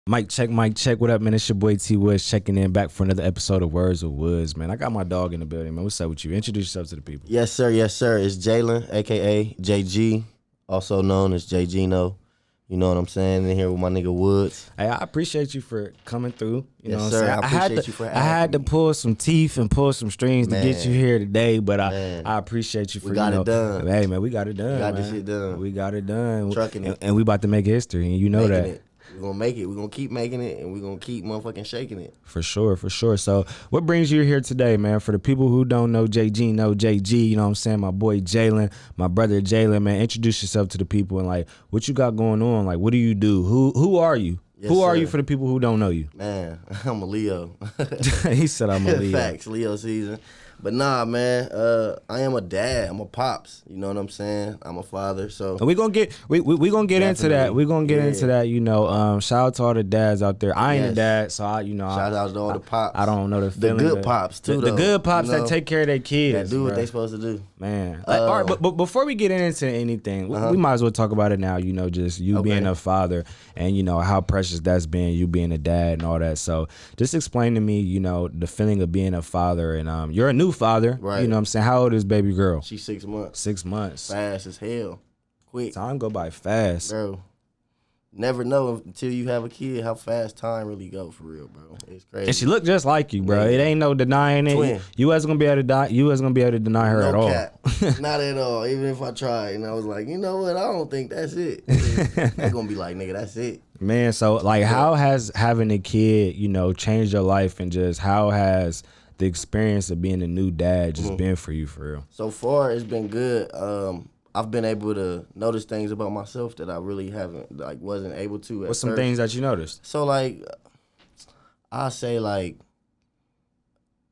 Mic check, mic check. What up, man? It's your boy T Woods checking in back for another episode of Words of Woods, man. I got my dog in the building, man. What's up with you? Introduce yourself to the people. Yes, sir. Yes, sir. It's Jalen, a.k.a. JG, also known as Jaygino. You know what I'm saying? In here with my nigga Woods. Hey, I appreciate you for coming through. You know what sir. I'm saying? I appreciate you for having I had to me. pull some teeth and pull some strings to get you here today, but Man. I appreciate you for We got it done. Hey, man, we got it done. We got man. this shit done. We got it done. Trucking it. And we about to make history, and you know Making that. it. We're going to make it. We're going to keep making it, and we're going to keep motherfucking shaking it. For sure, for sure. So what brings you here today, man? For the people who don't know Jaygino, JG, you know what I'm saying? My boy Jalen, my brother Jalen, man. Introduce yourself to the people and like what you got going on. Like what do you do? Who are you? Yes, who are sir. you for the people who don't know you? Man, I'm a Leo. He said I'm a Leo. Facts, Leo season. But nah, man, I am a dad. I'm a pops. You know what I'm saying? I'm a father. So And we gonna get into that. We're gonna get into that. You know, shout out to all the dads out there. I ain't a dad, so shout out to all the pops. I don't know the The feeling. good pops too. The though, good pops you know? that take care of their kids. That do what bruh. they supposed to do. Man, all right, but before we get into anything, we might as well talk about it now. You know, just you being a father, and you know how precious that's been. You being a dad and all that. So just explain to me, you know, the feeling of being a father, and you're a new father, right? You know what I'm saying? How old is baby girl? She's 6 months. 6 months. Fast as hell. Quick. Time go by fast. Bro. Never know until you have a kid how fast time really go for real, bro. It's crazy. And she look just like you, bro. It ain't no denying it. Twin. You wasn't gonna be able to die. You wasn't gonna be able to deny her no at all. cap. Not at all. Even if I tried. And I was like, you know what? I don't think that's it. They're gonna be like, nigga, that's it. Man, so like how has having a kid, you know, changed your life, and just how has the experience of being a new dad just been for you, for real? So far it's been good. I've been able to notice things about myself that I really wasn't able to at What's some first. things that you noticed? So like I say like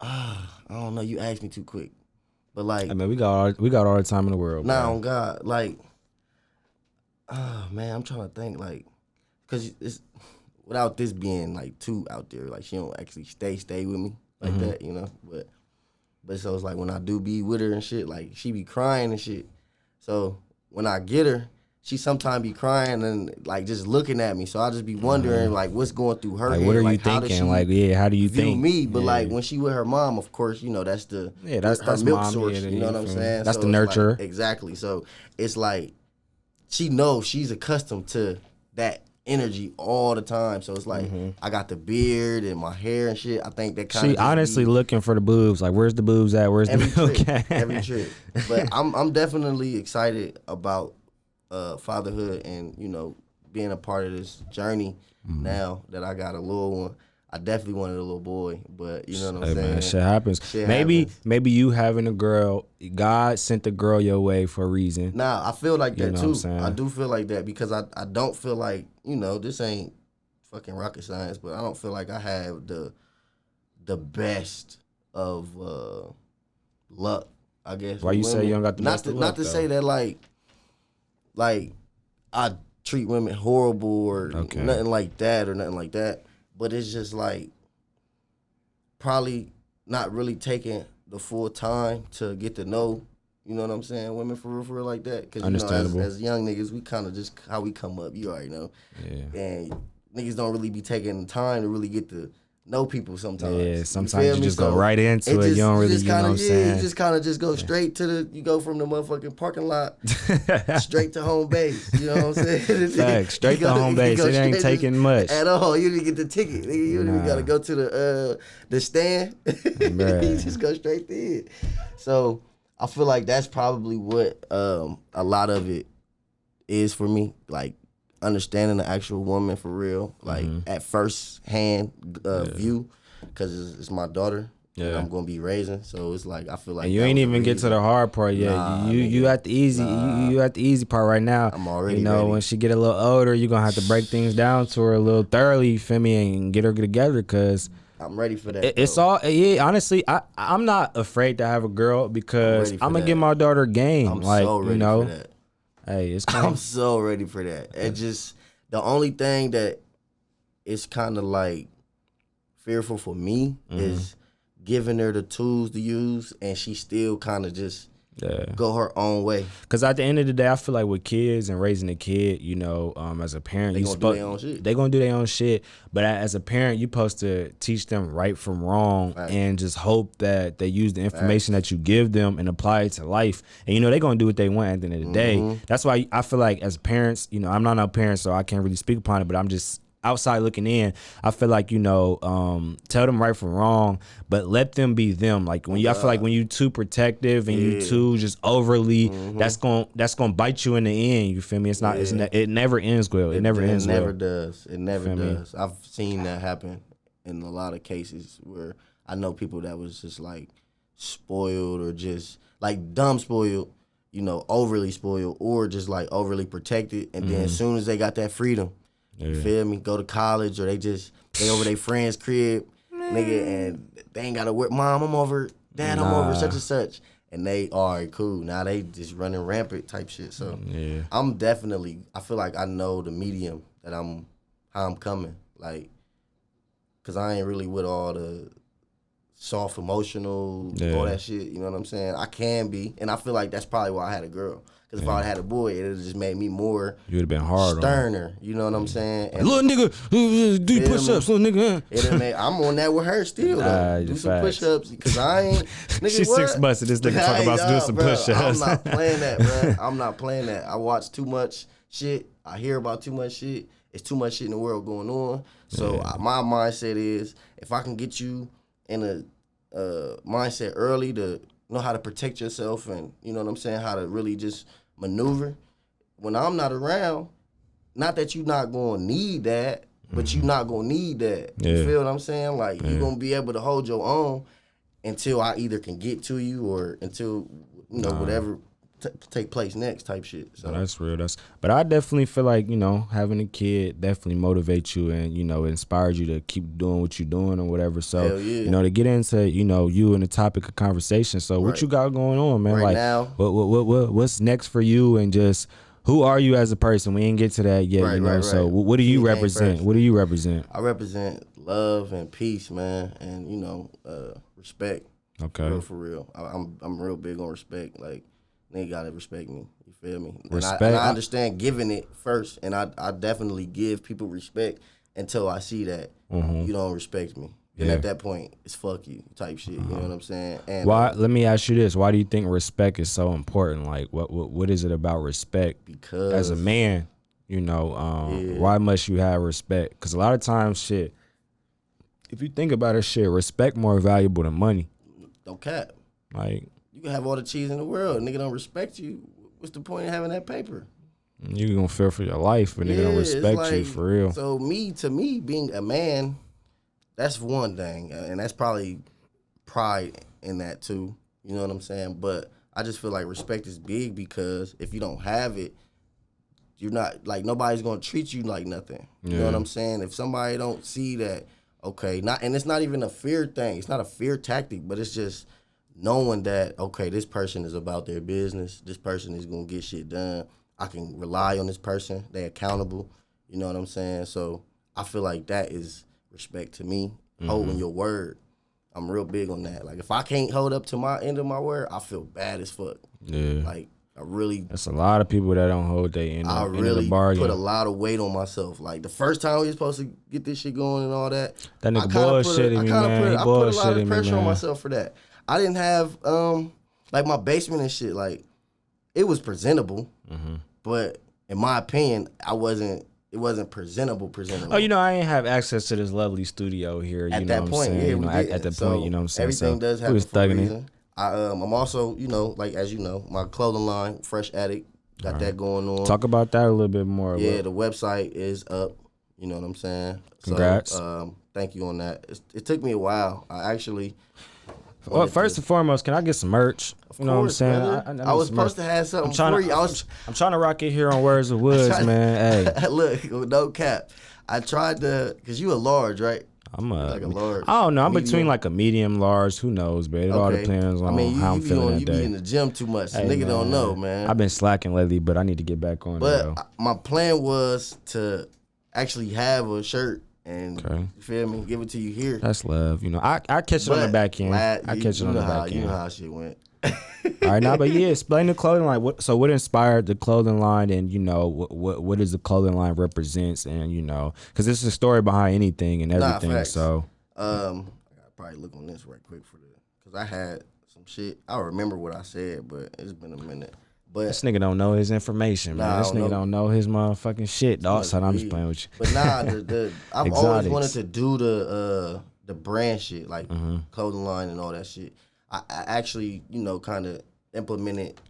I don't know, you asked me too quick. But like I mean, we got all the time in the world. nah, bro. on God, like man, I'm trying to think like cause it's without this being like too out there, like she don't actually stay with me like that, you know. But so it's like when I do be with her and shit, like she be crying and shit. So when I get her, she sometimes be crying and like just looking at me. So I just be wondering like what's going through her Like, head. what are like, you how does thinking? she Like, yeah, how do you view think? me? But Yeah. like when she with her mom, of course, you know that's her that's milk mom, source. yeah, You know what I'm feel me? saying? That's So the it's nurturer. like, exactly. So it's like she knows she's accustomed to that energy all the time. So it's like I got the beard and my hair and shit. I think that kind of She honestly looking for the boobs. Like, where's the boobs at? Where's every the milk trip, at? every trip. But I'm definitely excited about fatherhood and you know being a part of this journey. Now that I got a little one, I definitely wanted a little boy, but you know what I'm Hey saying. man, shit happens. Shit maybe happens. you having a girl, God sent the girl your way for a reason. Nah, I feel like You that know what I'm too. saying? I do feel like that because I don't feel like, you know, this ain't fucking rocket science, but I don't feel like I have the best of luck, I guess. Why with you say women. you don't got the best of luck, Not to though? say that like I treat women horrible or Okay. nothing like that, but it's just like probably not really taking the full time to get to know, you know what I'm saying, women for real like that. Because, you know, Understandable. as young niggas, we kind of just, how we come up, you already know. Yeah. And niggas don't really be taking the time to really get to know people sometimes. Yeah, You sometimes feel you me? just go So right into it. You don't really, just you know what I'm saying? You just kind of just go straight to you go from the motherfucking parking lot straight to home base. You know what I'm saying? Facts, straight You to go- home you base. go It ain't straight taking much. at all. You didn't get the ticket. Nigga. You didn't even Nah. got to go to the stand. Bruh. You just go straight in. So I feel like that's probably what a lot of it is for me. Like understanding the actual woman for real, like at first hand view, because it's my daughter. Yeah. And I'm gonna be raising, so it's like I feel like And you that ain't was the even get to reason. the hard part yet. Nah, you nigga. at the easy you at the easy part right now. I'm already You know, ready. when she get a little older, you're gonna have to break things down to her a little thoroughly, you feel me, and get her together, cause I'm ready for that. it's though. all, yeah, honestly, I'm not afraid to have a girl because ready for I'm gonna that. give my daughter game. I'm like, so ready you know, for that. hey, it's I'm kind so ready for that. It just the only thing that is kind of like fearful for me is giving her the tools to use, and she still kind of just go her own way. Because at the end of the day, I feel like with kids and raising a kid, you know, as a parent, They gonna do their own shit. They gonna do their own shit. But as a parent, you're supposed to teach them right from wrong, and just hope that they use the information that you give them and apply it to life. And you know, they gonna do what they want at the end of the day. That's why I feel like as parents, you know, I'm not a parent, so I can't really speak upon it. But I'm just outside looking in. I feel like, you know, tell them right from wrong, but let them be them. Like when I feel like when you too protective and you too just overly, that's gonna bite you in the end. You feel me? It's not. It never ends well. It never ends well. It never does. It never does. I've seen that happen in a lot of cases where I know people that was just like spoiled or just like dumb spoiled, you know, overly spoiled or just like overly protected, and then as soon as they got that freedom. You feel me? Go to college or they over their friend's crib, nigga, and they ain't gotta work. Mom, I'm over. Dad, I'm over such and such. And they are cool. Now they just running rampant type shit. So I'm definitely, I feel like I know the medium that how I'm coming. Like, cause I ain't really with all the soft emotional, all that shit. You know what I'm saying? I can be. And I feel like that's probably why I had a girl. Because if I had a boy, it would just made me more you would have been hard sterner. You know what I'm saying? And little nigga, do push-ups, little nigga. I'm on that with her still, though. Do some push-ups, because I ain't... Nigga, she's 6 months and this nigga talking about doing some push-ups. I'm not playing that, bro. I'm not playing that. I watch too much shit. I hear about too much shit. It's too much shit in the world going on. So my mindset is, if I can get you in a mindset early to know how to protect yourself and, you know what I'm saying, how to really just maneuver, when I'm not around, not that you're not going to need that, but you're not going to need that. You feel what I'm saying? Like, you're going to be able to hold your own until I either can get to you or until, you know, whatever take place next type shit. So that's real. But I definitely feel like, you know, having a kid definitely motivates you and, you know, inspires you to keep doing what you're doing or whatever. So, you know, to get into, you know, you and the topic of conversation. So what you got going on, man? Right like now, what's next for you, and just who are you as a person? We ain't get to that yet, you know. So what do you represent? What do you represent? I represent love and peace, man, and, you know, respect. Okay. Real for real. I'm real big on respect. Like, they gotta respect me. You feel me? Respect. And I understand giving it first, and I definitely give people respect until I see that you don't respect me. And at that point, it's fuck you type shit. You know what I'm saying? And why? Let me ask you this: why do you think respect is so important? Like, what is it about respect? Because as a man, you know, why must you have respect? Because a lot of times, shit, if you think about it, shit, respect more valuable than money. Don't cap. Like, you can have all the cheese in the world, nigga don't respect you. What's the point of having that paper? You gonna fear for your life, but nigga don't respect you for real. So to me, being a man, that's one thing, and that's probably pride in that too. You know what I'm saying? But I just feel like respect is big, because if you don't have it, you're not, like, nobody's gonna treat you like nothing. You know what I'm saying? If somebody don't see that, okay, and it's not even a fear thing. It's not a fear tactic, but it's just knowing that, okay, this person is about their business. This person is going to get shit done. I can rely on this person. They accountable. You know what I'm saying? So I feel like that is respect to me. Holding your word. I'm real big on that. Like, if I can't hold up to my end of my word, I feel bad as fuck. Yeah. Like, I really... That's a lot of people that don't hold their end of the bargain. I really put a lot of weight on myself. Like, the first time we were supposed to get this shit going and all that, that nigga bullshitting me, man. I put a lot of pressure on myself for that. I didn't have, like, my basement and shit, like, it was presentable, but in my opinion, it wasn't presentable. Oh, you know, I ain't have access to this lovely studio here. At that point, at the point, you know what I'm saying? Everything does happen for a reason. I'm also, you know, like, as you know, my clothing line, Fresh Addict, got that going on. Talk about that a little bit more. Yeah, the website is up. You know what I'm saying? Congrats. So, thank you on that. It took me a while. I actually... Well, first and foremost, can I get some merch? You know what I'm saying? I was supposed to have something for you. I'm trying to rock it here on Words of Woods, man. Hey, look, no cap. I tried to, cause you a large, right? I'm like a large. I don't know. I'm between like a medium, large. Who knows, man? It all depends on how I'm feeling that day. You be in the gym too much. Hey, nigga don't know, man. I've been slacking lately, but I need to get back on it. But my plan was to actually have a shirt. And you feel me? Give it to you here. That's love. You know, I catch it on the back end. I catch it on the back end. You know how shit went. All right, now, but yeah, explain the clothing line. What inspired the clothing line, and you know what does the clothing line represents, and you know, because it's a story behind anything and everything. Facts. So, I gotta probably look on this right quick because I had some shit. I don't remember what I said, but it's been a minute. But this nigga don't know his information, man. This nigga don't know his motherfucking shit, dog. So I'm just playing with you. But nah, I've always wanted to do the brand shit, like clothing line and all that shit. I actually, you know, kind of implemented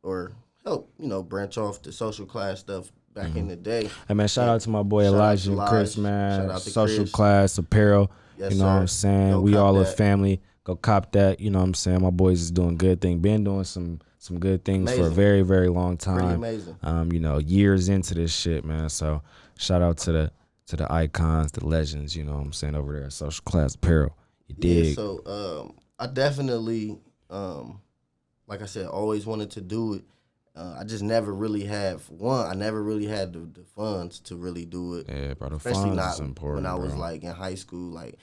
or help, you know, branch off the social class stuff back in the day. Hey man, shout out to my boy Elijah and Chris, man. Shout out to Social Class Apparel. Yes, you know what I'm saying? We all a family. Go cop that. You know what I'm saying? My boys is doing good thing. Been doing some good things for a very, very long time. Pretty amazing. You know, years into this shit, man. So shout out to the icons, the legends, you know what I'm saying, over there at Social Class Apparel. You dig? Yeah, so I definitely like I said, always wanted to do it. I just never really had I never really had the funds to really do it. Yeah, bro, the especially funds not is important, when I was bro. like in high school, like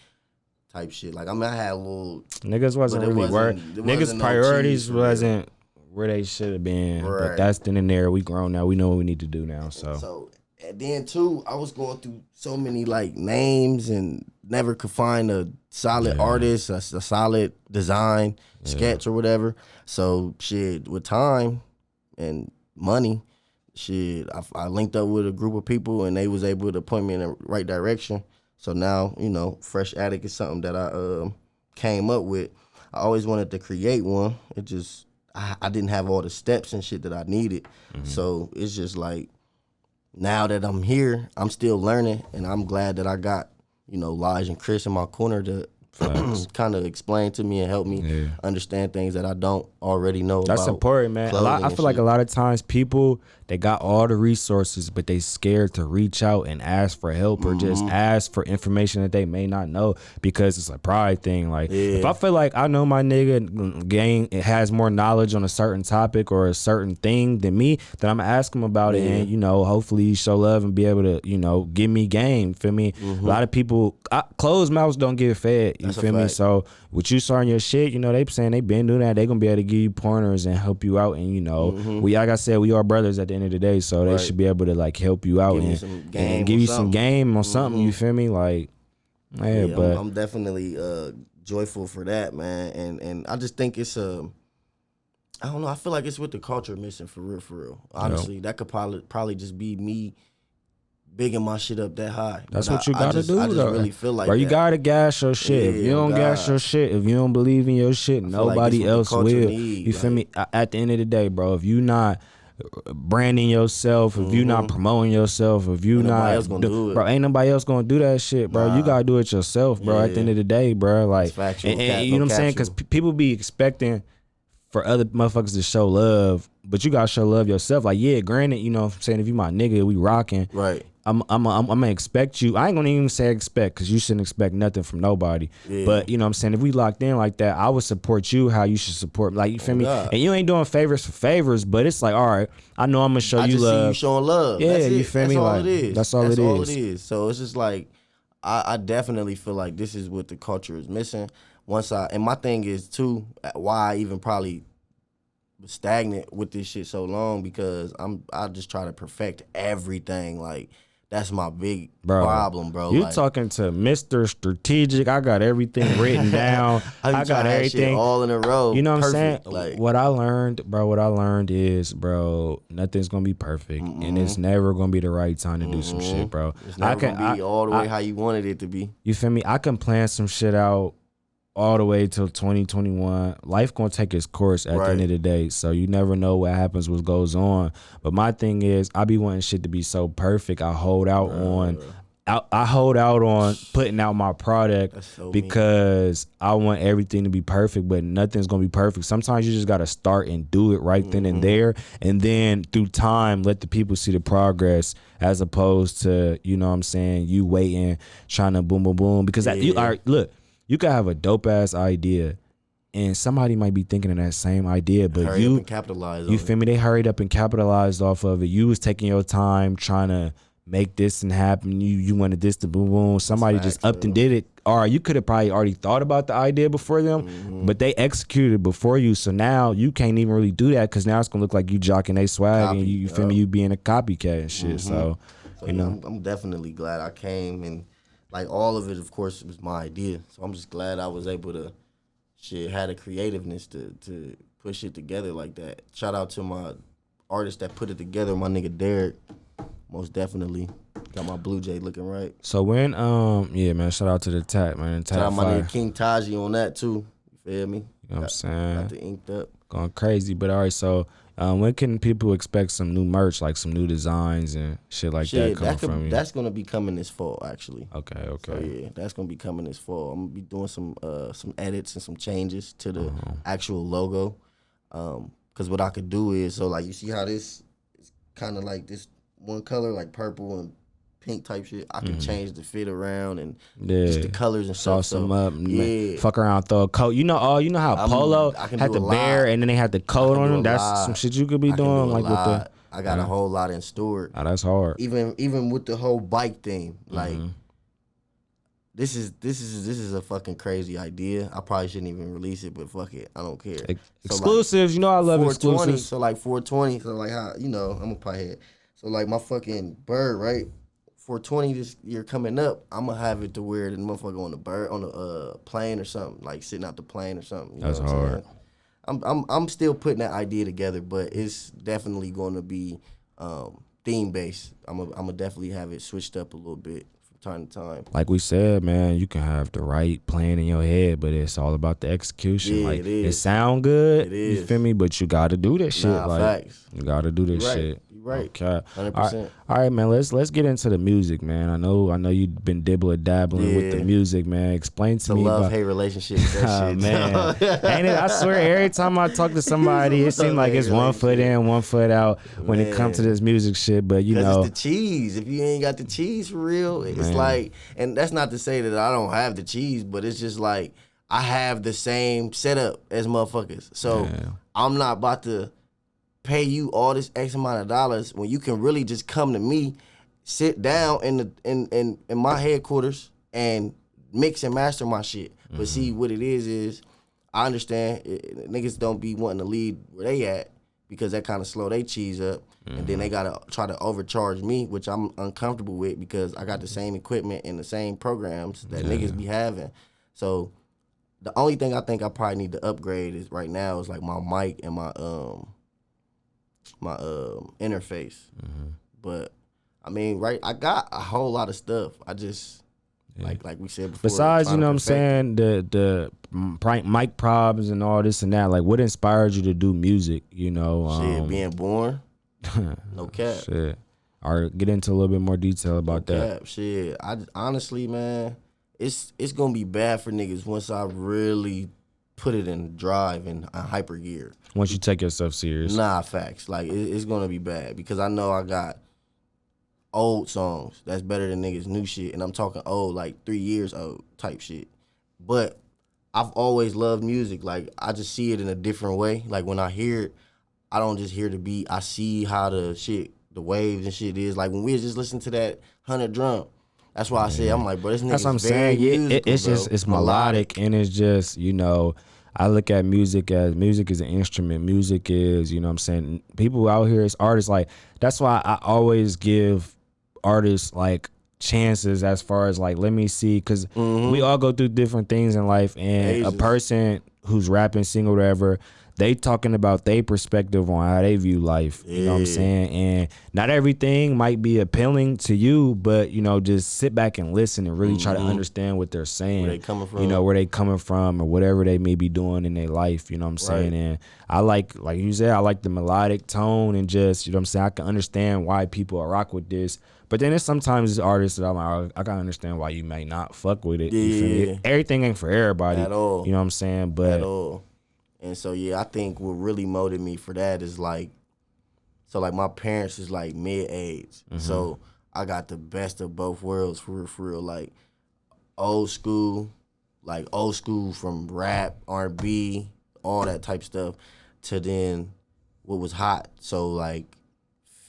type shit. Like I mean, I had a little niggas wasn't really worried. Niggas' priorities wasn't where they should have been. Right. But that's then and there. We grown now. We know what we need to do now. So and then too, I was going through so many like names and never could find a solid artist, a solid design sketch or whatever. So shit, with time and money, shit, I linked up with a group of people and they was able to point me in the right direction. So now, you know, Fresh Addict is something that I came up with. I always wanted to create one. It just I didn't have all the steps and shit that I needed. So it's just like, now that I'm here, I'm still learning, and I'm glad that I got, you know, Lige and Chris in my corner to kind of explain to me and help me understand things that I don't already know. That's about important, man. I feel like a lot of times people, they got all the resources, but they scared to reach out and ask for help or just ask for information that they may not know because it's a pride thing. Like if I feel like I know my nigga has more knowledge on a certain topic or a certain thing than me, then I'm gonna ask him about it, and you know, hopefully show love and be able to, you know, give me game. Feel me? A lot of people, closed mouths don't get fed. You feel me? So with you starting your shit, you know, they saying they been doing that. They gonna be able to give you pointers and help you out. And you know, we, like I said, we are brothers at the end of the day, so they should be able to like help you out and give you some game on something. You feel me? Like, but I'm definitely joyful for that, man. And I just think it's I don't know. I feel like it's what the culture missing for real. Honestly, that could probably just be me bigging my shit up that high. That's what you gotta do, I just though. really feel like bro, you gotta gas your shit. If you don't gas your shit, if you don't believe in your shit, nobody else will. You feel me? At the end of the day, bro, if you not branding yourself, if you not promoting yourself, if you not bro, ain't nobody else gonna do that shit, bro. You gotta do it yourself, bro. At the end of the day, bro, like, and you know what I'm saying? Because people be expecting for other motherfuckers to show love, but you gotta show love yourself. Like, yeah, granted, you know what I'm saying, if you my nigga, we rocking. Right. I'm gonna expect you. I ain't gonna even say expect, because you shouldn't expect nothing from nobody. But you know what I'm saying, if we locked in like that, I would support you how you should support me. Like, you feel me? And you ain't doing favors for favors, but it's like, all right, I know I'm gonna show you love. See you showing love. Yeah, you feel me? That's all like, it is. That's all it is. So it's just like, I definitely feel like this is what the culture is missing. And my thing is too, why I even probably was stagnant with this shit so long, because I just try to perfect everything. Like, that's my big problem, bro. You like, talking to Mr. Strategic. I got everything written down. I got everything all in a row. You know what perfect. I'm saying? Like, what I learned is, bro, nothing's gonna be perfect, and it's never gonna be the right time to do some shit, bro. It's never gonna be all the way how you wanted it to be. You feel me? I can plan some shit out all the way till 2021. Life gonna take its course at the end of the day, so you never know what happens, what goes on. But my thing is, I be wanting shit to be so perfect. I hold out on putting out my product because I want everything to be perfect, but nothing's gonna be perfect. Sometimes you just gotta start and do it right then and there, and then through time let the people see the progress, as opposed to, you know what I'm saying, you waiting, trying to boom boom boom, because look, you could have a dope ass idea, and somebody might be thinking of that same idea, but you feel me? They hurried up and capitalized off of it. You was taking your time trying to make this and happen. You wanted this to boom boom. Somebody just upped and did it or you could have probably already thought about the idea before them, but they executed before you. So now you can't even really do that because now it's gonna look like you jocking they swag and you feel me, you being a copycat and shit. So you know, I'm definitely glad I came, and like all of it, of course, was my idea. So I'm just glad I was able to had the creativeness to push it together like that. Shout out to my artist that put it together, my nigga Derek. Most definitely. Got my Blue Jay looking right. So when yeah, man, shout out to the Tap, man. Shout out my nigga King Taji on that too. You feel me? You know what I'm saying? Got the inked up. Going crazy. But all right, so when can people expect some new merch, like some new designs and shit like that coming from you? That's gonna be coming this fall, actually. Okay. So yeah, that's gonna be coming this fall. I'm gonna be doing some edits and some changes to the actual logo. Cause what I could do is, so like you see how this is kind of like this one color, like purple and pink type shit. I can change the fit around and just the colors and stuff. Sauce them up. Fuck around, throw a coat. You know how Polo had the bear and then they had the coat on them. That's some shit you could be doing like with the. I got a whole lot in store. Oh, that's hard. Even with the whole bike thing, like this is a fucking crazy idea. I probably shouldn't even release it, but fuck it, I don't care. Exclusives, like, I love exclusives. So like 420, so like how I'm a piehead. So like my fucking bird, right? 420 this year coming up, I'm gonna have it to where the motherfucker on the plane or something, like sitting out the plane or something. You That's know what hard. I'm still putting that idea together, but it's definitely going to be theme based. I'm gonna definitely have it switched up a little bit from time to time. Like we said, man, you can have the right plan in your head, but it's all about the execution. Yeah, like it sound good, you feel me? But you gotta do that shit. Facts. You gotta do this shit. Right. Okay. 100%. All right, man. Let's get into the music, man. I know you've been dabbling with the music, man. Explain to me about love-hate relationship. That shit, man. Ain't it? I swear, every time I talk to somebody, it seems like it's 1 foot in, 1 foot out when it comes to this music shit. But you know, it's the cheese. If you ain't got the cheese for real, it's like, and that's not to say that I don't have the cheese, but it's just like I have the same setup as motherfuckers. So I'm not about to pay you all this X amount of dollars when you can really just come to me, sit down in my headquarters and mix and master my shit. But see, what it is I understand niggas don't be wanting to lead where they at because that kind of slow they cheese up, and then they gotta try to overcharge me, which I'm uncomfortable with because I got the same equipment and the same programs that niggas be having. So the only thing I think I probably need to upgrade is right now is like my mic and my interface. But I mean, I got a whole lot of stuff. I just like we said before. Besides, you know what I'm saying, the mic probs and all this and that, like what inspired you to do music, you know? Shit, being born. No cap. Shit. Or get into a little bit more detail about that. Cap. Shit. Honestly, man, it's gonna be bad for niggas once I really put it in drive and hyper gear. Once you take yourself serious. Nah, facts. Like it's gonna be bad because I know I got old songs that's better than niggas new shit, and I'm talking old, like 3 years old type shit. But I've always loved music. Like I just see it in a different way. Like when I hear it, I don't just hear the beat. I see how the waves and shit is. Like when we just listen to that 100 drum. That's why I say I'm like, bro, this nigga's that's what I'm very saying. musical, it's just it's melodic and it's just, you know, I look at music as music is an instrument. Music is, you know what I'm saying, people out here as artists, like that's why I always give artists like chances as far as like, let me see, because we all go through different things in life, and a person who's rapping, singing, whatever, they talking about their perspective on how they view life. You know what I'm saying? And not everything might be appealing to you, but, you know, just sit back and listen and really try to understand what they're saying. Where they coming from. You know, where they coming from or whatever they may be doing in their life. You know what I'm saying? And I like you said, I like the melodic tone and just, you know what I'm saying, I can understand why people rock with this. But then there's sometimes artists that I'm like, oh, I can understand why you may not fuck with it. You feel me? Everything ain't for everybody. At all. You know what I'm saying? But at all. And so, yeah, I think what really motivated me for that is like, so like my parents is like mid-age. So I got the best of both worlds for real. Like old school from rap, R&B, all that type stuff, to then what was hot. So like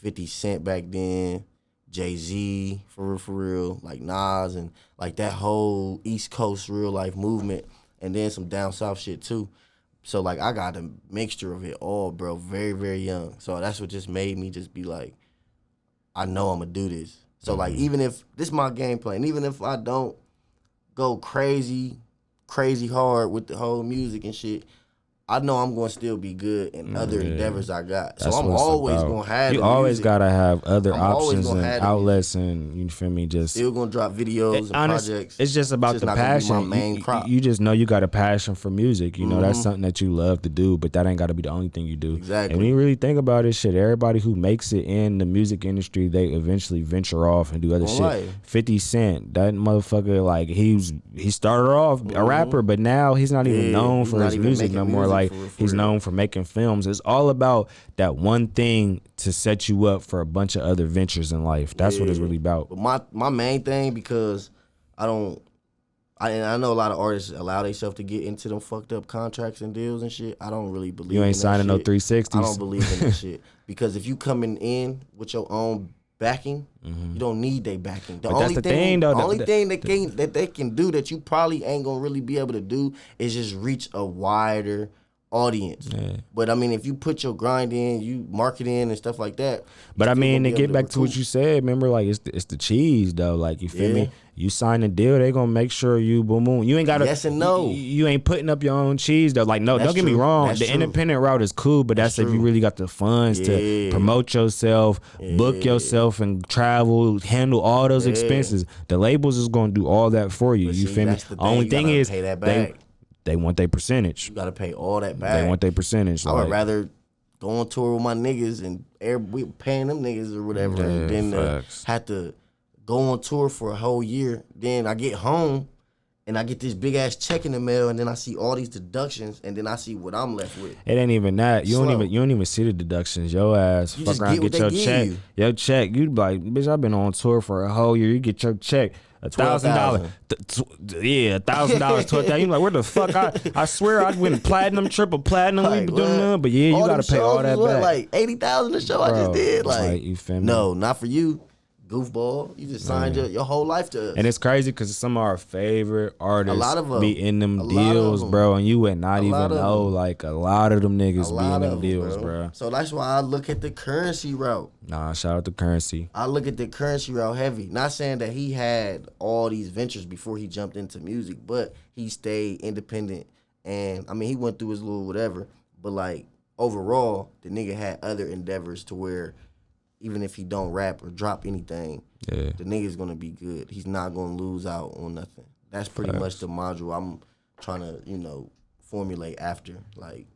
50 Cent back then, Jay-Z, for real, like Nas and like that whole East Coast real life movement, and then some down south shit too. So like I got a mixture of it all, bro, very, very young. So that's what just made me just be like, I know I'm gonna do this. So like even if this is my game plan, even if I don't go crazy hard with the whole music and shit, I know I'm going to still be good in other endeavors I got. So I'm always going to have You always got to have other I'm options and outlets and, you feel me, just... Still going to drop videos and projects. It's just about the passion. My main crop. You just know you got a passion for music. You know, that's something that you love to do, but that ain't got to be the only thing you do. Exactly. And when you really think about it, shit, everybody who makes it in the music industry, they eventually venture off and do other shit. 50 Cent, that motherfucker, like, he started off a rapper, but now he's not even known for his music no more. Like, he's known for making films. It's all about that one thing to set you up for a bunch of other ventures in life. That's what it's really about. But my main thing, because I know a lot of artists allow themselves to get into them fucked up contracts and deals and shit. I don't really believe you ain't in signing that no shit. 360s. I don't believe in that shit. Because if you coming in with your own backing, you don't need their backing. The only thing that they can do that you probably ain't gonna really be able to do is just reach a wider audience. But I mean, if you put your grind in, you market in and stuff like that. But I mean, to get back to what you said, remember, like, it's the cheese though. Like, you feel me? You sign a deal, they gonna make sure you boom boom. You ain't gotta yes and no. You ain't putting up your own cheese though. Like, no, don't get me wrong. The independent route is cool, but that's if you really got the funds to promote yourself, book yourself, and travel, handle all those expenses. The labels is gonna do all that for you. You feel me? Only thing is they want their percentage. You gotta pay all that back. They want their percentage. I would rather go on tour with my niggas and we paying them niggas or whatever, and then have to go on tour for a whole year. Then I get home and I get this big ass check in the mail, and then I see all these deductions, and then I see what I'm left with. It ain't even that. You don't even see the deductions. Your ass fuck around, get your check. Your check. You be like, bitch, I've been on tour for a whole year. You get your check. $1,000, yeah, $1,000, $12,000. You like, where the fuck? I swear I went platinum, triple platinum. Like, but yeah, you gotta pay all that back. Like 80,000 a show. Bro, I just did. Like, you feel me? No, not for you, goofball. You just signed your whole life to us. And it's crazy because some of our favorite artists be in them deals, bro, and you would not even know. Like, a lot of them niggas be in them deals, bro. So that's why I look at the Currency route. Nah, shout out to Currency. I look at the Currency route heavy. Not saying that he had all these ventures before he jumped into music, but he stayed independent. And I mean, he went through his little whatever, but like overall, the nigga had other endeavors to where even if he don't rap or drop anything, the nigga's gonna be good. He's not gonna lose out on nothing. That's pretty much the module I'm trying to, formulate after. Like,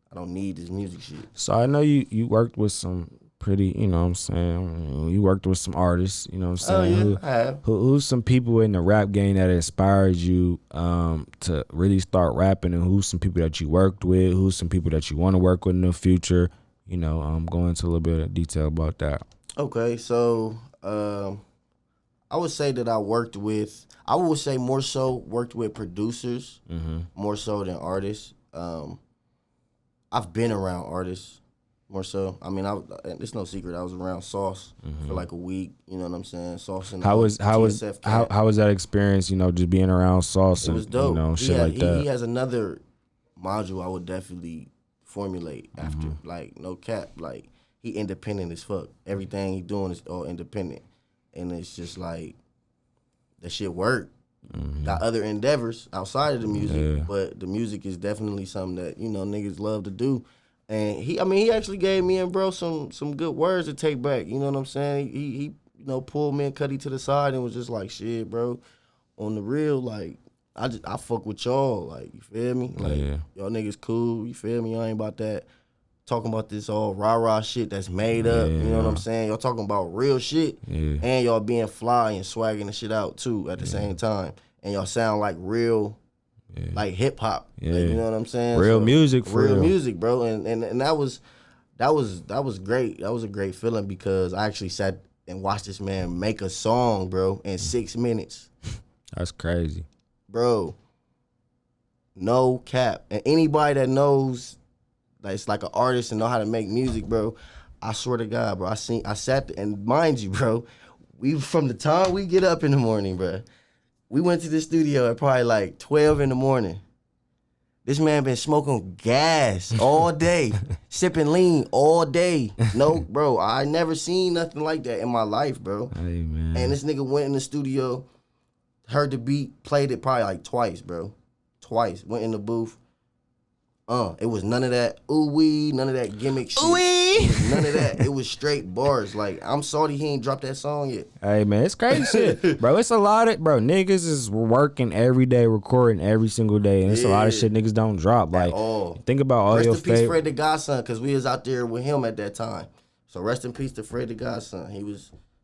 I don't need this music shit. So I know you worked with some pretty, you know what I'm saying, you worked with some artists, you know what I'm saying? I have. Who's some people in the rap game that inspired you to really start rapping, and who's some people that you worked with, who's some people that you want to work with in the future? Go into a little bit of detail about that. Okay, so I would say that I would say more so worked with producers, more so than artists. I've been around artists more so. I mean, it's no secret. I was around Sauce for like a week. You know what I'm saying? Sauce and how was that experience? Just being around Sauce. It was dope. Shit like that. He has another module I would definitely formulate after. Like, no cap. Like, he independent as fuck. Everything he doing is all independent, and it's just like that shit work. Got other endeavors outside of the music, but the music is definitely something that niggas love to do. And he actually gave me and bro some good words to take back. You know what I'm saying? He pulled me and Cuddy to the side and was just like, shit, bro, on the real, like, I fuck with y'all, like, you feel me? Like, y'all niggas cool, you feel me? Y'all ain't about that talking about this all rah-rah shit that's made up, you know what I'm saying? Y'all talking about real shit, and y'all being fly and swagging the shit out too at the same time. And y'all sound like real, like hip-hop, like, you know what I'm saying? Real music, for real music, bro. And that was great. That was a great feeling because I actually sat and watched this man make a song, bro, in 6 minutes. That's crazy. Bro, no cap. And anybody that knows, that's like an artist and know how to make music, bro, I swear to God, bro, I sat and mind you, bro, we from the time we get up in the morning, bro. We went to the studio at probably like 12 in the morning. This man been smoking gas all day, sipping lean all day. No, bro, I never seen nothing like that in my life, bro. Hey, man. And this nigga went in the studio, heard the beat, played it probably like twice, bro. Twice. Went in the booth. It was none of that ooh-wee, none of that gimmick shit. Ooh-wee. None of that. It was straight bars. Like, I'm sorry he ain't dropped that song yet. Hey, man, it's crazy shit. Bro, it's a lot of, niggas is working every day, recording every single day. And it's a lot of shit niggas don't drop. Like, think about all your favorite. Rest in peace, Fred the Godson, because we was out there with him at that time. So rest in peace to Fred the Godson.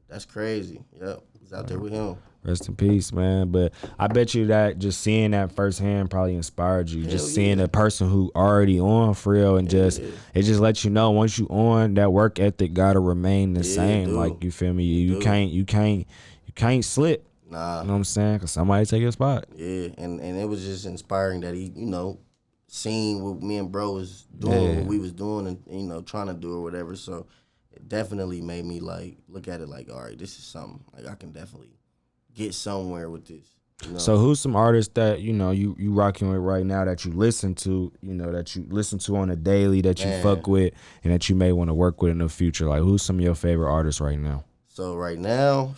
That's crazy. Yep, he was out there with him. Rest in peace, man. But I bet you that just seeing that firsthand probably inspired you. Just seeing a person who already on for real and it just lets you know once you on, that work ethic gotta remain the same. Dude. Like, you feel me? You can't slip. Nah. You know what I'm saying? Cause somebody take your spot. Yeah, and it was just inspiring that he, seen what me and bro was doing, what we was doing and, trying to do or whatever. So it definitely made me like look at it like, all right, this is something. Like I can definitely get somewhere with this. So who's some artists that you rocking with right now that you listen to, that you listen to on a daily, that you fuck with and that you may want to work with in the future? Like, who's some of your favorite artists right now? So right now,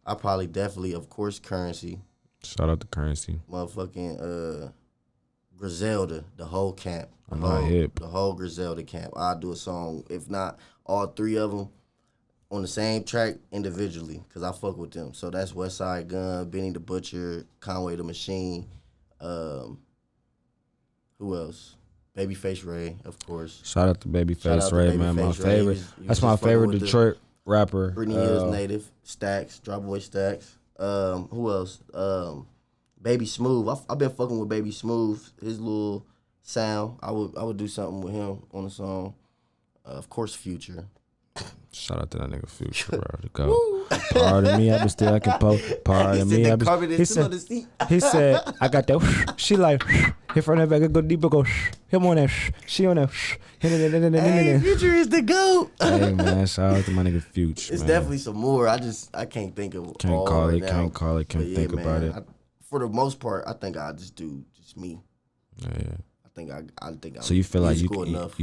I probably definitely, of course, Currency. Shout out to Currency. Motherfucking Griselda, the whole camp. I'm not hip. The whole Griselda camp. I'll do a song, if not all three of them, on the same track individually, because I fuck with them. So that's Westside Gun, Benny the Butcher, Conway the Machine. Who else? Babyface Ray, of course. Shout out to Babyface Ray, man. My favorite. That's my favorite Detroit rapper. Brittany Hills native. Stacks, Drop Boy Stacks. Who else? Baby Smooth. I've been fucking with Baby Smooth. His little sound. I would do something with him on the song. Of course, Future. Shout out to that nigga Future, bro. To go. Pardon me, I can post. Pardon me, he said, I got that. She like, hit front of back, go deeper, go. Him on that. She on that. Hey, Future is the GOAT. Hey man, shout out to my nigga Future. It's definitely some more. I can't think of Can't all call right it. now. Can't call it. Can't think about it. For the most part, I think I just do just me. Yeah. I think. So you feel like you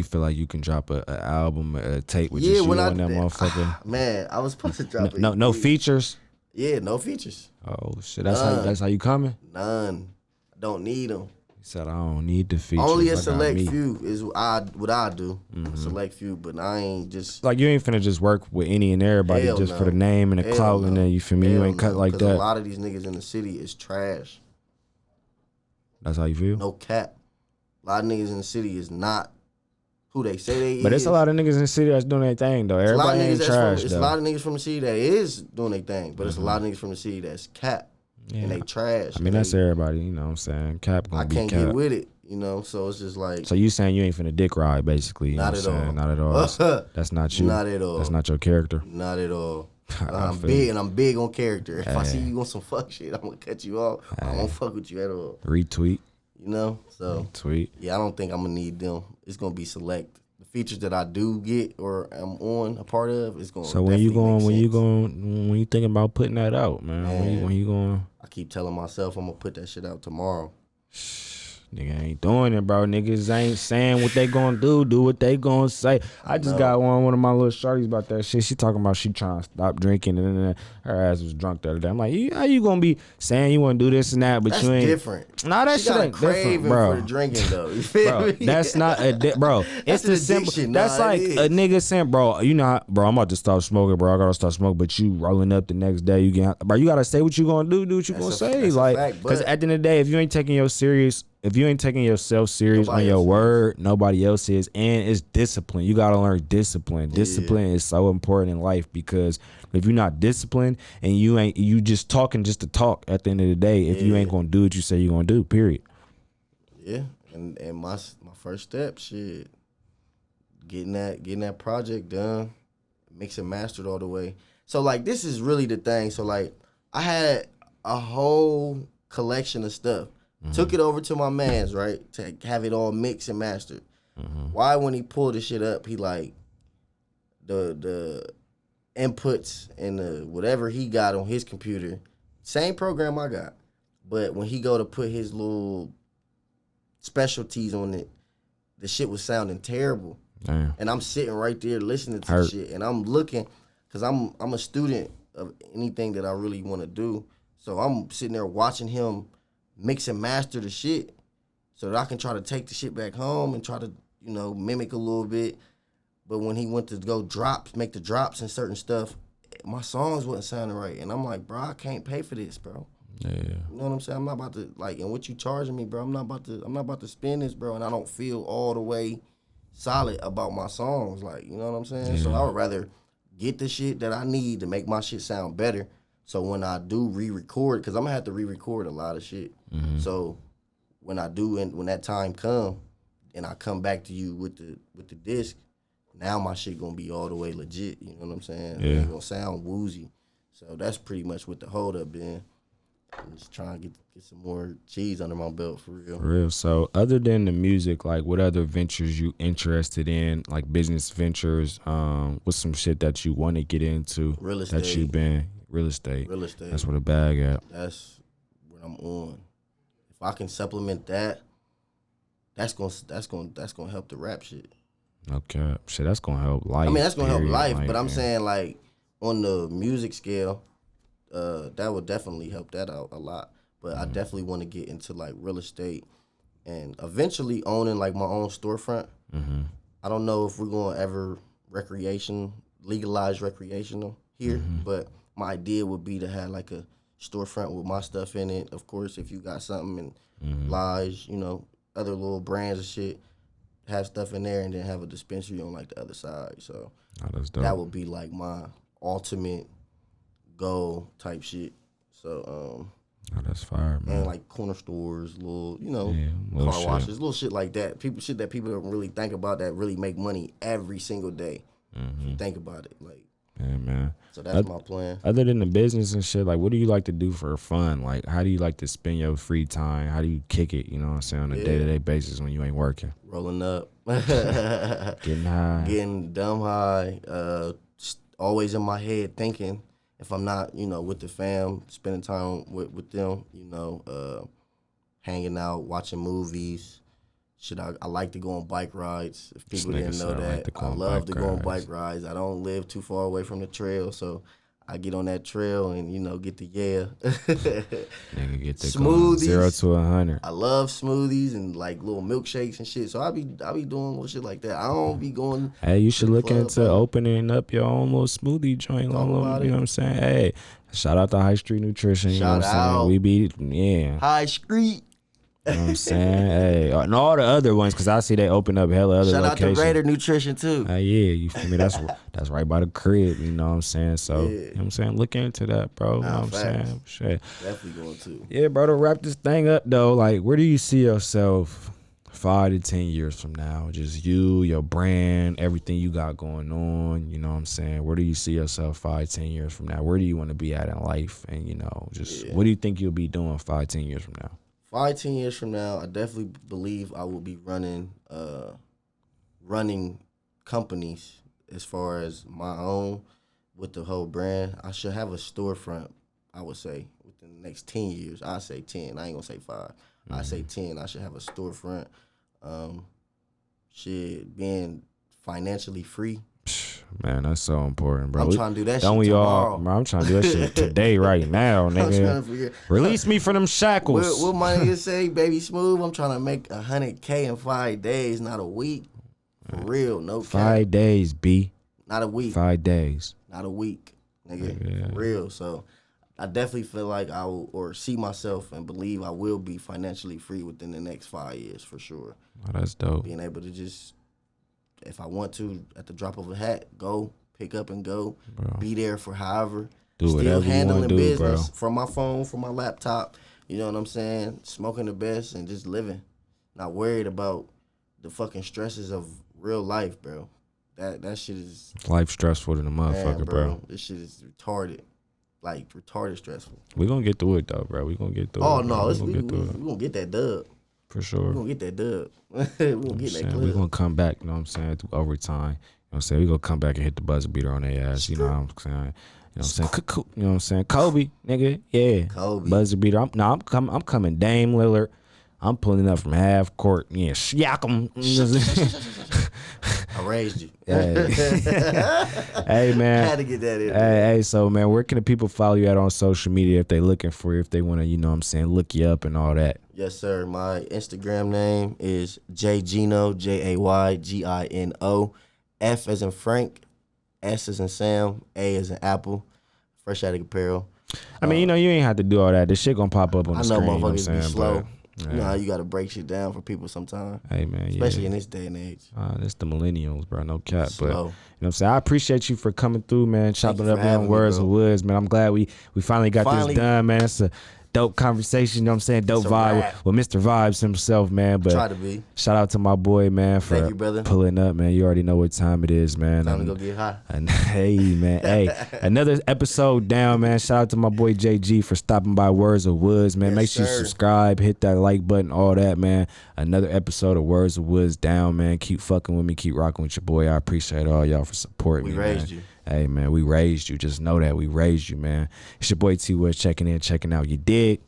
feel like you can drop a album, a tape with just you on that motherfucker? Man, I was supposed to drop it. No features. Yeah, no features. Oh shit, that's how you coming? None. I don't need them. He said I don't need the features. Only a select few is what I do. A select few, but I ain't just like you ain't finna just work with any and everybody just for the name and the clout and then you feel me? You ain't cut like that. A lot of these niggas in the city is trash. That's how you feel? No cap. A lot of niggas in the city is not who they say they is. But it's a lot of niggas in the city that's doing their thing, though. Everybody ain't trash, though. It's a lot of niggas from the city that is doing their thing, but it's a lot of niggas from the city that's cap and they trash. I mean, that's everybody, you know what I'm saying? Cap gonna be cap. I can't get with it, so it's just like. So you saying you ain't finna dick ride, basically? You not know at what I'm all. saying? Not at all. That's not you. Not at all. That's not your character. Not at all. I'm big and I'm big on character. If I see you on some fuck shit, I'm gonna cut you off. I won't fuck with you at all. Retweet. So tweet. Yeah, I don't think I'm gonna need them. It's gonna be select. The features that I do get or I'm on a part of, it's gonna. So when you thinking about putting that out, man? When you going? I keep telling myself I'm gonna put that shit out tomorrow. Nigga ain't doing it, bro. Niggas ain't saying what they gonna do what they gonna say. I just got one of my little shorties about that shit. She talking about she trying to stop drinking and then her ass was drunk the other day. I'm like, how you gonna be saying you wanna do this and that, but that's you ain't different. Nah, that shit ain't different, bro. For the drinking though. You feel me? That's not bro. It's the simple. That's like a nigga saying, bro, I'm about to stop smoking, bro. I gotta stop smoking, but you rolling up the next day, bro, you gotta say what you gonna do what you gonna say. Like, because at the end of the day, if you ain't taking yourself serious on your word, nobody else is. And it's discipline. You gotta learn discipline. Discipline is so important in life because if you're not disciplined and you just talking just to talk at the end of the day, if you ain't gonna do what you say you're gonna do, period. Yeah. And my first step, shit, getting that project done, mix and mastered all the way. So like this is really the thing. So like I had a whole collection of stuff. Took it over to my man's, right, to have it all mixed and mastered. Why when he pulled the shit up, he like the inputs and whatever he got on his computer, same program I got. But when he go to put his little specialties on it, the shit was sounding terrible. Damn. And I'm sitting right there listening to the shit, and I'm looking, because I'm a student of anything that I really want to do. So I'm sitting there watching him mix and master the shit so that I can try to take the shit back home and try to, mimic a little bit. But when he went to go make the drops and certain stuff, my songs wasn't sounding right. And I'm like, bro, I can't pay for this, bro. Yeah. You know what I'm saying? I'm not about to, and what you charging me, bro, I'm not about to spend this, bro, and I don't feel all the way solid about my songs, you know what I'm saying? Yeah. So I would rather get the shit that I need to make my shit sound better. So when I do re-record, because I'm gonna have to re-record a lot of shit. Mm-hmm. So when I do, and when that time come, and I come back to you with the disc, now my shit gonna be all the way legit. You know what I'm saying? Yeah. It ain't gonna sound woozy. So that's pretty much what the hold up been. I'm just trying to get some more cheese under my belt for real. For real. So other than the music, what other ventures you interested in, business ventures? What's some shit that you want to get into? Real estate. That you been real estate. Real estate. That's where the bag at. That's what I'm on. If I can supplement that, that's gonna help the rap shit. Okay. Shit, that's gonna help life. I mean, that's gonna help life, but I'm saying on the music scale, that would definitely help that out a lot. But I definitely want to get into real estate and eventually owning my own storefront. Mm-hmm. I don't know if we're gonna ever legalize recreational here, but my idea would be to have a storefront with my stuff in it. Of course, if you got something in Lodge, other little brands and shit, have stuff in there, and then have a dispensary on the other side. So that's dope. That would be my ultimate goal type shit. So that's fire, man. And corner stores, little little car washes, little shit like that. Shit that people don't really think about that really make money every single day. If you think about it, yeah, man. So that's my plan. Other than the business and shit, what do you like to do for fun? How do you like to spend your free time? How do you kick it, on a day-to-day basis when you ain't working? Rolling up. Getting high. Getting dumb high. Always in my head thinking, if I'm not, with the fam, spending time with them, hanging out, watching movies. Shit, I like to go on bike rides. If people didn't know that, I love to go on bike rides. I don't live too far away from the trail, so I get on that trail and get the Nigga get the smoothies. 0 to 100. I love smoothies and little milkshakes and shit. So I be doing little shit like that. I don't be going. Hey, you should look into opening up your own little smoothie joint. You know what I'm saying? Hey, shout out to High Street Nutrition. You know what I'm saying? We be High Street. You know what I'm saying? Hey, and all the other ones, because I see they open up hella other locations. Shout out to Raider Nutrition, too. Yeah, you feel me? That's right by the crib, you know what I'm saying? So, you know what I'm saying? Look into that, bro. You know what I'm saying? Shit. Definitely going to. Yeah, bro, to wrap this thing up, though, where do you see yourself 5 to 10 years from now? Just you, your brand, everything you got going on, you know what I'm saying? Where do you see yourself 5, 10 years from now? Where do you want to be at in life? And, what do you think you'll be doing 5, 10 years from now? 5, 10 years from now, I definitely believe I will be running companies as far as my own with the whole brand. I should have a storefront, I would say, within the next 10 years. I say 10. I ain't going to say 5. I say 10. I should have a storefront. Being financially free. Man, that's so important, bro. I'm trying to do that don't shit we tomorrow. All, bro, I'm trying to do that shit today, right now, nigga. Release me from them shackles. What my nigga say, Baby Smooth? I'm trying to make $100K in 5 days, not a week. For real, no cap. 5 days, B. Not a week. 5 days. Not a week, nigga. For real. So I definitely feel like I will, or see myself and believe I will be financially free within the next 5 years, for sure. Oh, that's dope. Being able to just, if I want to, at the drop of a hat, go, pick up and go, bro. Be there for however. Do still handling do, business bro. from my phone, from my laptop, you know what I'm saying? Smoking the best and just living. Not worried about the fucking stresses of real life, bro. That shit is... Life stressful than a motherfucker, man, bro. This shit is retarded. Like, retarded stressful. We gonna get through it, though, bro. We gonna get through it. Oh, no. We gonna get that dub. For sure. We gonna get that dub. We gonna get that clip. We gonna come back, you know what I'm saying, through overtime. I'm saying? We gonna come back and hit the buzzer beater on their ass. You know what I'm saying? You know what I'm saying? You know what I'm saying? Kobe, nigga, yeah. Kobe. Buzzer beater. I'm coming Dame Lillard. I'm pulling up from half court. Yeah, Siakam. I raised you. Hey, man. Had to get that in. Hey, so, man, where can the people follow you at on social media if they looking for you, if they want to, you know what I'm saying, look you up and all that? Yes, sir. My Instagram name is Jaygino, Jaygino. F as in Frank, S as in Sam, A as in Apple, Fresh Addict Apparel. I mean, you know, you ain't have to do all that. This shit gonna pop up on the screen. I know motherfuckers you know be slow. But, you know how you gotta break shit down for people sometimes. Hey, man, especially in this day and age. It's the millennials, bro. No cap. Slow. But you know what I'm saying? I appreciate you for coming through, man. Chopping up on Words of Woods, man. I'm glad we finally got this done, man. It's a dope conversation, you know what I'm saying? Dope vibe with Mr. Vibes himself, man. But try to be. Shout out to my boy, man, for Thank you, brother. Pulling up, man. You already know what time it is, man. Time to go get high. And hey, man. Hey, another episode down, man. Shout out to my boy JG for stopping by Words of Woods, man. Yes, make sure you subscribe, hit that like button, all that, man. Another episode of Words of Woods down, man. Keep fucking with me. Keep rocking with your boy. I appreciate all y'all for supporting me, We raised you. Hey, man, we raised you. Just know that we raised you, man. It's your boy T Woods checking in, checking out. You dig?